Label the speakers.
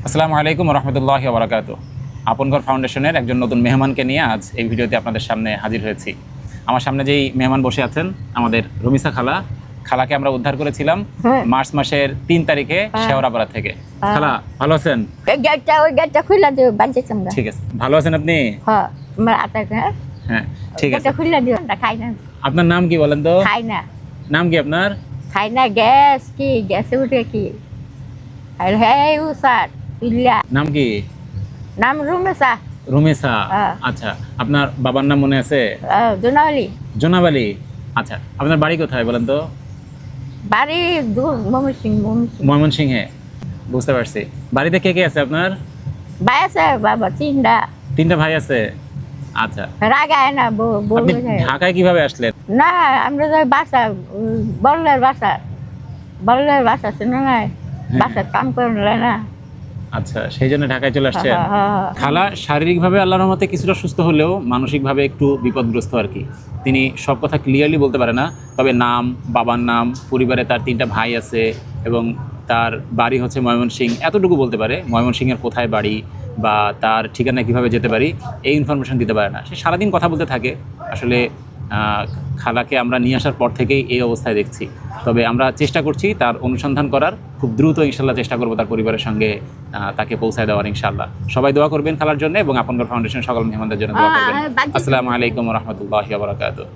Speaker 1: আসসালামু আলাইকুম রহমতুল্লাহি ওয়া বারাকাতুহু। আপনঘর ফাউন্ডেশনের একজন নতুন মেহমানকে নিয়ে আজ এই ভিডিওতে আপনাদের সামনে হাজির হয়েছি। আমার সামনে যেই মেহমান বসে আছেন আমাদের রুমিসা খালা। খালাকে আমরা উদ্ধার করেছিলাম মার্চ মাসের 3 তারিখে শেওড়াপাড়া থেকে। খালা ভালো আছেন?
Speaker 2: ওই গেটটা খুলে দিও, বাঁচে তোমরা।
Speaker 1: ঠিক আছে, ভালো আছেন আপনি?
Speaker 2: হ্যাঁ, আমার আটা
Speaker 1: হ্যাঁ ঠিক আছে।
Speaker 2: গেটটা খুলে দিও, আমরা খাই না।
Speaker 1: আপনার নাম কি বলেন তো?
Speaker 2: খাই না,
Speaker 1: নাম কি আপনার?
Speaker 2: খাই না। গ্যাস কি, গ্যাসে উঠে কি? আর হ্যাঁ উসার ইল্লা।
Speaker 1: নাম কি?
Speaker 2: নাম রুমেসা।
Speaker 1: রুমিসা।
Speaker 2: হ্যাঁ।
Speaker 1: আচ্ছা, আপনার বাবার নাম মনে আছে?
Speaker 2: জোনালি।
Speaker 1: জনাব আলী। আচ্ছা, আপনার বাড়ি কোথায় বলেন তো?
Speaker 2: বাড়ি দূর, ময়মনসিং।
Speaker 1: ময়মনসিংহে। বুঝতে পারছি। বাড়িতে কে কে আছে আপনার?
Speaker 2: ভাই আছে বাবা,
Speaker 1: তিনটা ভাই আছে। আচ্ছা,
Speaker 2: রাগায় না
Speaker 1: আপনি ঢাকায় কিভাবে আসলেন?
Speaker 2: না, আমরা যাই বাসা, বললের বাসা শুনে নাই, বাসার কাম করে না।
Speaker 1: আচ্ছা, সেই জন্য ঢাকায় চলে আসছেন।
Speaker 2: হ্যাঁ।
Speaker 1: খালা শারীরিকভাবে আল্লাহর রহমতে কিছুটা সুস্থ হলেও মানসিকভাবে একটু বিপদগ্রস্ত আর কি। তিনি সব কথা ক্লিয়ারলি বলতে পারে না, তবে নাম, বাবার নাম, পরিবারে তার 3টা ভাই আছে এবং তার বাড়ি হচ্ছে ময়মনসিংহ, এতটুকু বলতে পারে। ময়মনসিংহের কোথায় বাড়ি বা তার ঠিকানা কীভাবে যেতে পারি এই ইনফরমেশন দিতে পারে না। সে সারাদিন কথা বলতে থাকে। আসলে খালাকে আমরা নিয়ে আসার পর থেকেই এই অবস্থায় দেখছি। তবে আমরা চেষ্টা করছি তার অনুসন্ধান করার, খুব দ্রুত ইনশাল্লাহ চেষ্টা করবো তার পরিবারের সঙ্গে তাকে পৌঁছায় দেওয়ার ইনশাল্লাহ। সবাই দোয়া করবেন খালার জন্য এবং আপনঘর ফাউন্ডেশন সকল মেহমানদের জন্য দোয়া করবেন। আসসালামু আলাইকুম রহমতুল্লাহি ওয়া বারাকাতুহু।